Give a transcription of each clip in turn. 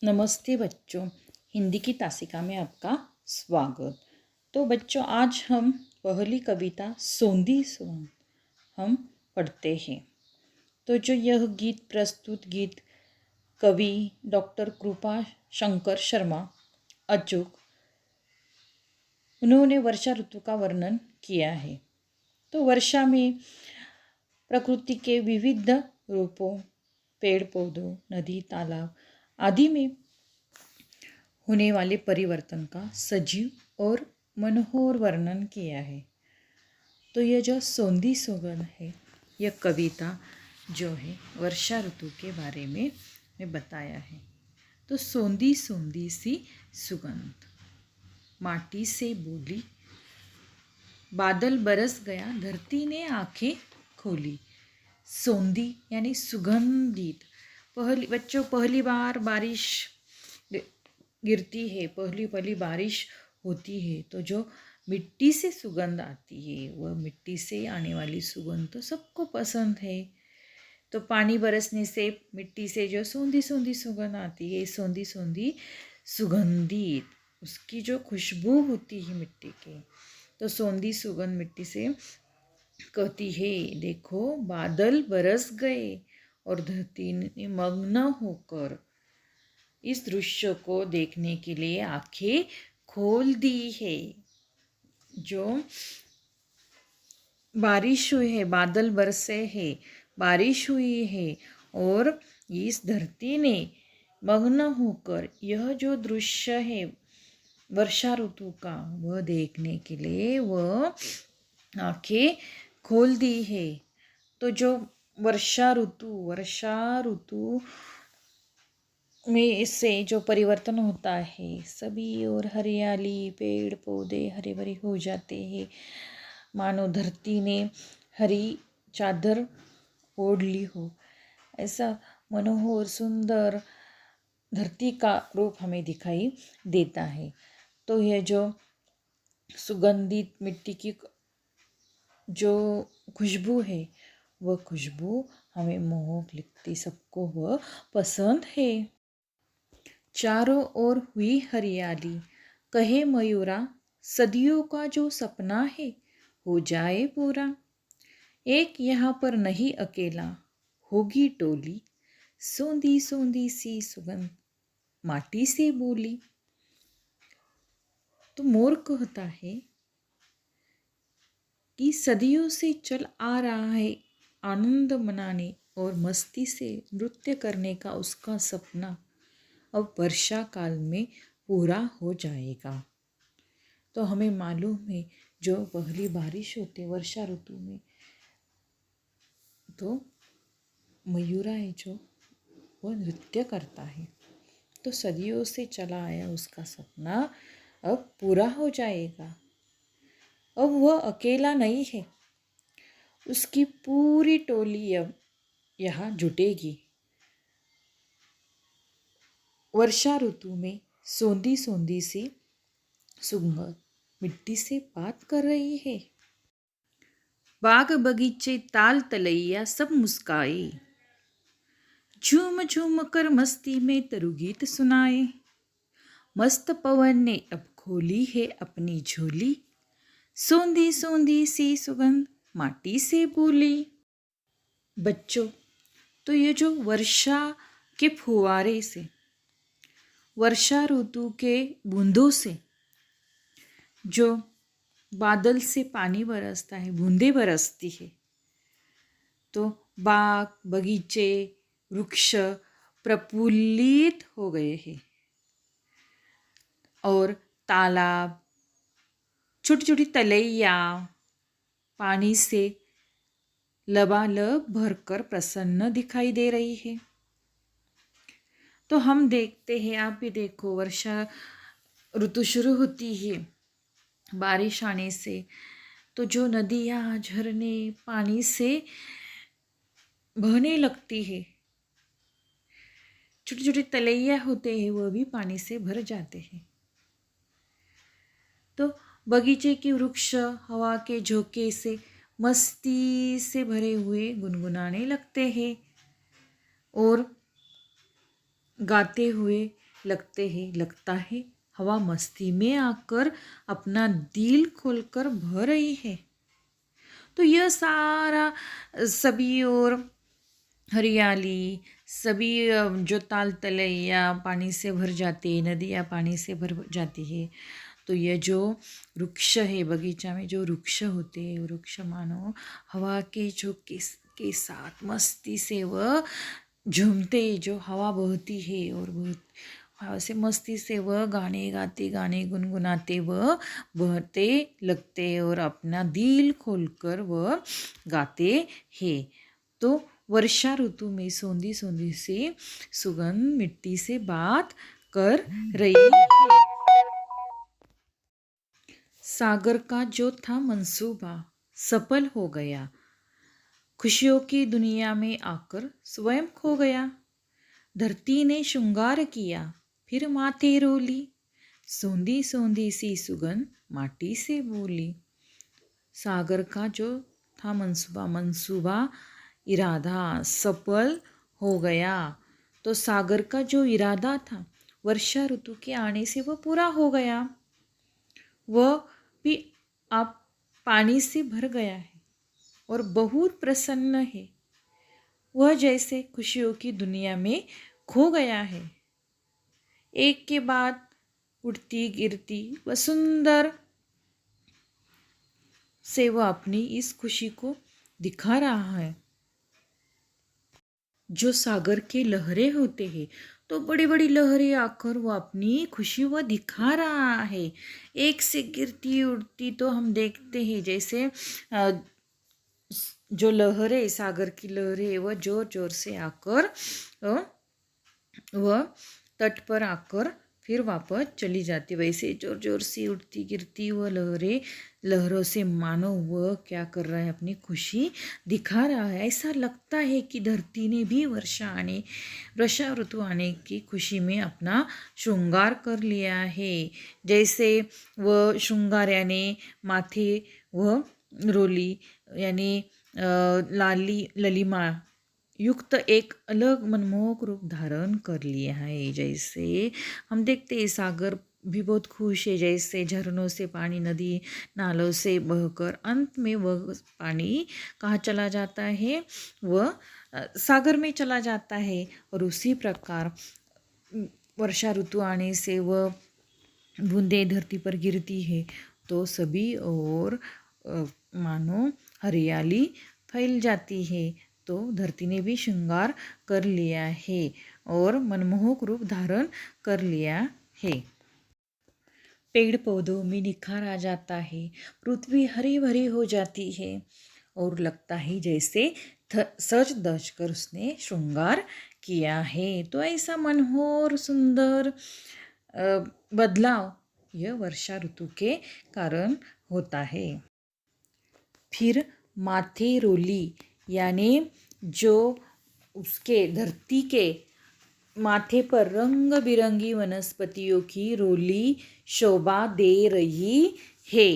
नमस्ते बच्चों, हिंदी की तासिका में आपका स्वागत। तो बच्चों, आज हम पहली कविता सोंधी सुगंध हम पढ़ते हैं। तो जो यह प्रस्तुत गीत कवि डॉक्टर कृपा शंकर शर्मा अचूक, उन्होंने वर्षा ऋतु का वर्णन किया है। तो वर्षा में प्रकृति के विविध रूपों, पेड़ पौधों, नदी, तालाब आदि में होने वाले परिवर्तन का सजीव और मनोहर वर्णन किया है। तो यह जो सोंधी सुगंध है, यह कविता जो है वर्षा ऋतु के बारे में बताया है। तो सोंधी सोंधी सी सुगंध, माटी से बोली, बादल बरस गया, धरती ने आंखें खोली। सोंधी यानी सुगंधित। पहली बार बारिश गिरती है, पहली बारिश होती है, तो जो मिट्टी से सुगंध आती है, वह मिट्टी से आने वाली सुगंध तो सबको पसंद है। तो पानी बरसने से मिट्टी से जो सोंधी सोंधी सुगंध आती है, सोंधी सोंधी सुगंधित, उसकी जो खुशबू होती है मिट्टी की, तो सोंधी सुगंध मिट्टी से कहती है, देखो बादल बरस गए और धरती ने मग्न होकर इस दृश्य को देखने के लिए आंखें खोल दी है। जो बारिश हुई है, बादल बरसे है, बारिश हुई है और इस धरती ने मग्न होकर यह जो दृश्य है वर्षा ऋतु का, वह देखने के लिए वह आंखें खोल दी है। तो जो वर्षा ऋतु में इससे जो परिवर्तन होता है, सभी और हरियाली, पेड़ पौधे हरे भरे हो जाते हैं, मानो धरती ने हरी चादर ओढ़ ली हो। ऐसा मनोहर सुंदर धरती का रूप हमें दिखाई देता है। तो यह जो सुगंधित मिट्टी की जो खुशबू है, वह खुशबू हमें मोहक लगती, सबको वह पसंद है। चारों ओर हुई हरियाली, कहे मयूरा सदियों का जो सपना है हो जाए पूरा। एक यहाँ पर नहीं अकेला, होगी टोली, सोंधी सोंधी सी सुगंध माटी से बोली। तो मोर कहता है कि सदियों से चल आ रहा है आनंद मनाने और मस्ती से नृत्य करने का उसका सपना अब वर्षा काल में पूरा हो जाएगा। तो हमें मालूम है, जो पहली बारिश होती है वर्षा ऋतु में, तो मयूरा है जो वह नृत्य करता है। तो सदियों से चला आया उसका सपना अब पूरा हो जाएगा। अब वह अकेला नहीं है, उसकी पूरी टोली अब यहाँ जुटेगी। वर्षा ऋतु में सोंधी सोंधी सी सुगंध मिट्टी से बात कर रही है। बाग बगीचे ताल तलैया सब मुस्काए, झूम झूम कर मस्ती में तरुगीत सुनाए। मस्त पवन ने अब खोली है अपनी झोली, सोंधी सोंधी सी सुगंध माटी से बोली। बच्चों, तो ये जो वर्षा के फुवारे से, वर्षा ऋतु के बूंदों से जो बादल से पानी बरसता है, बूंदें बरसती है, तो बाग बगीचे वृक्ष प्रफुल्लित हो गए हैं और तालाब, छोटी छोटी तलैया पानी से लबालब भरकर प्रसन्न दिखाई दे रही है। तो हम देखते हैं, आप भी देखो, वर्षा ऋतु शुरू होती है बारिश आने से, तो जो नदियाँ झरने पानी से बहने लगती है, छोटी छोटी तलैया होते हैं, वह भी पानी से भर जाते हैं। तो बगीचे के वृक्ष हवा के झोंके से मस्ती से भरे हुए गुनगुनाने लगते हैं और गाते हुए लगता है हवा मस्ती में आकर अपना दिल खोलकर भर रही है। तो यह सारा सभी और हरियाली, सभी जो ताल तलैया पानी से भर जाती है, नदियाँ पानी से भर जाती है। तो यह जो वृक्ष है, बगीचा में जो वृक्ष होते हैं, वृक्ष मानो हवा के झोंके के साथ मस्ती से वह झूमते, जो हवा बहती है और हवा से मस्ती से वह गाने गाते, गाने गुनगुनाते वह बहते लगते और अपना दिल खोलकर वह गाते हैं। तो वर्षा ऋतु में सोंधी सोंधी से सुगंध मिट्टी से बात कर रही है। सागर का जो था मंसूबा सफल हो गया, खुशियों की दुनिया में आकर स्वयं खो गया। धरती ने श्रृंगार किया, फिर माथे रोली, सोंधी सोंधी सी सुगंध माटी से बोली। सागर का जो था मंसूबा इरादा सफल हो गया। तो सागर का जो इरादा था वर्षा ऋतु के आने से वह पूरा हो गया। वह भी अब पानी से भर गया है और बहुत प्रसन्न है। वह जैसे खुशियों की दुनिया में खो गया है। एक के बाद उड़ती गिरती व सुंदर से वह अपनी इस खुशी को दिखा रहा है। जो सागर के लहरें होते हैं तो बड़ी बड़ी लहरें आकर वो अपनी खुशी वह दिखा रहा है। एक से गिरती उड़ती तो हम देखते हैं जैसे जो लहरें, सागर की लहरें वह जोर जोर से आकर वह तट पर आकर फिर वापस चली जाती। वैसे जोर जोर से उड़ती गिरती वह लहरों से मानो वह क्या कर रहा है, अपनी खुशी दिखा रहा है। ऐसा लगता है कि धरती ने भी वर्षा ऋतु आने की खुशी में अपना श्रृंगार कर लिया है। जैसे वह श्रृंगार यानी माथे वह रोली यानी ललिमा युक्त एक अलग मनमोहक रूप धारण कर लिया है। जैसे हम देखते हैं सागर भी बहुत खुश है, जैसे झरनों से पानी नदी नालों से बहकर अंत में वह पानी कहाँ चला जाता है, वह सागर में चला जाता है। और उसी प्रकार वर्षा ऋतु आने से वह बूंदें धरती पर गिरती है तो सभी और मानो हरियाली फैल जाती है। तो धरती ने भी श्रृंगार कर लिया है और मनमोहक रूप धारण कर लिया है। पेड़ पौधों में निखार आ जाता है, पृथ्वी हरी भरी हो जाती है और लगता है जैसे सज धज कर उसने श्रृंगार किया है। तो ऐसा मनोहर सुंदर बदलाव यह वर्षा ऋतु के कारण होता है। फिर माथे रोली यानी जो उसके धरती के माथे पर रंग बिरंगी वनस्पतियों की रोली शोभा दे रही है।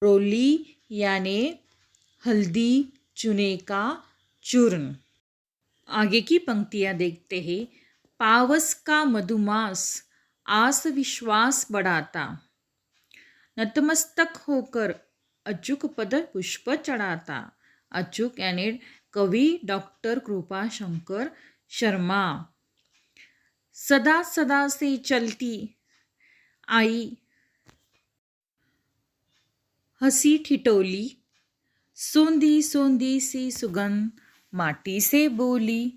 रोली यानी हल्दी चूने का चूर्ण। आगे की पंक्तियाँ देखते हैं। पावस का मधुमास आस विश्वास बढ़ाता, नतमस्तक होकर अचूक पद पुष्प चढ़ाता। अचूक यानी कवि डॉक्टर कृपाशंकर शर्मा। सदा सदा से चलती आई हंसी ठिठोली, सोंधी सोंधी सी सुगंध माटी से बोली।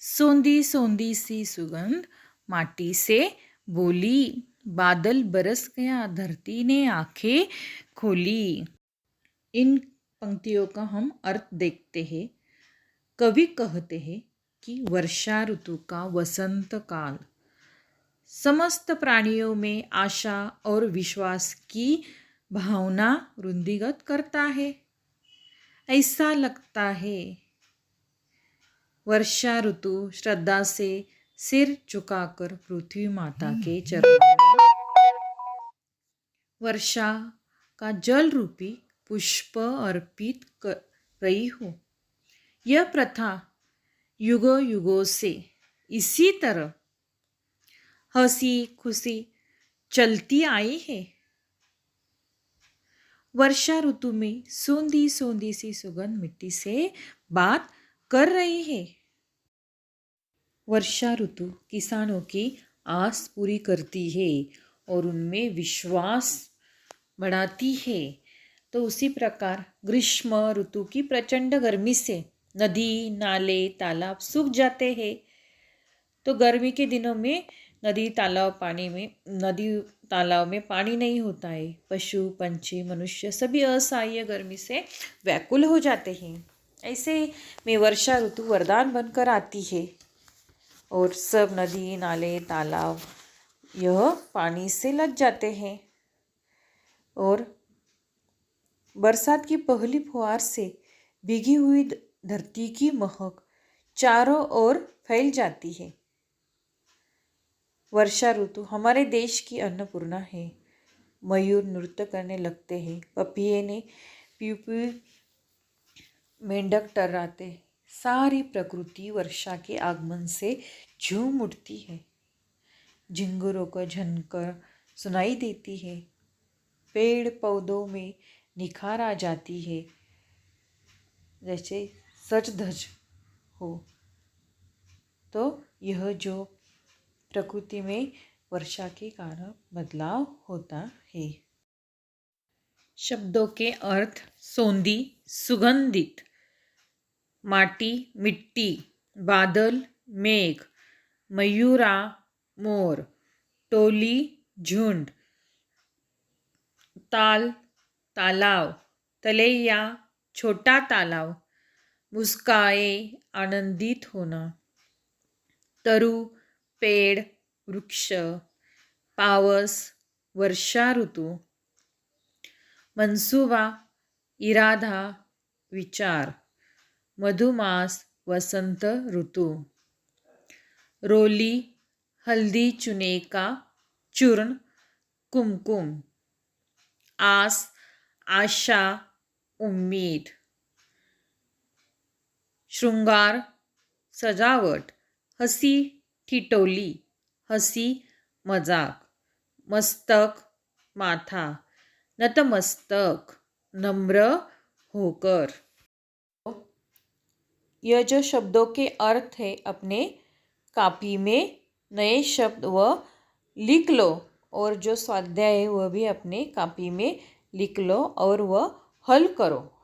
सोंधी सोंधी सी सुगंध माटी से बोली। बादल बरस गया, धरती ने आंखें खोली। इन पंक्तियों का हम अर्थ देखते हैं। कवि कहते हैं कि वर्षा ऋतु का वसंत काल समस्त प्राणियों में आशा और विश्वास की भावना वृद्धिगत करता है। ऐसा लगता है वर्षा ऋतु श्रद्धा से सिर झुकाकर पृथ्वी माता के चरणों में वर्षा का जल रूपी पुष्प अर्पित कर रही हो। यह प्रथा युगों युगों से इसी तरह हंसी खुशी चलती आई है। वर्षा ऋतु में सोंधी सोंधी सी सुगंध मिट्टी से बात कर रही है। वर्षा ऋतु किसानों की आस पूरी करती है और उनमें विश्वास बढ़ाती है। तो उसी प्रकार ग्रीष्म ऋतु की प्रचंड गर्मी से नदी नाले तालाब सूख जाते हैं। तो गर्मी के दिनों में नदी तालाब में पानी नहीं होता है। पशु पंछी मनुष्य सभी असहाय गर्मी से व्याकुल हो जाते हैं। ऐसे में वर्षा ऋतु वरदान बनकर आती है और सब नदी नाले तालाब यह पानी से लग जाते हैं और बरसात की पहली फुहार से भीगी हुई धरती की महक चारों ओर फैल जाती है। वर्षा ऋतु हमारे देश की अन्नपूर्णा है। मयूर नृत्य करने लगते हैं, पपीहे ने प्यू प्यू मेंढक टर्राते। सारी प्रकृति वर्षा के आगमन से झूम उठती है। झिंगुरों का झनकर सुनाई देती है। पेड़ पौधों में निखार आ जाती है, जैसे सच धज हो। तो यह जो प्रकृति में वर्षा के कारण बदलाव होता है। शब्दों के अर्थ सोंधी सुगंधित, माटी मिट्टी, बादल मेघ, मयूरा मोर, टोली झुंड, ताल तालाव, तलैया छोटा तालाव, मुस्काए आनंदित होना, तरु पेड़ वृक्ष, पावस वर्षा ऋतू, मनसूबा इरादा विचार, मधुमास वसंत ऋतु, रोली हल्दी चूने का चूर्ण कुमकुम, आस आशा उम्मीद, श्रृंगार सजावट, हंसी ठिठोली हंसी मजाक, मस्तक माथा, नतमस्तक नम्र होकर। यह जो शब्दों के अर्थ है अपने कापी में नए शब्द वह लिख लो और जो स्वाध्याय है वह भी अपने कापी में लिख लो और वह हल करो।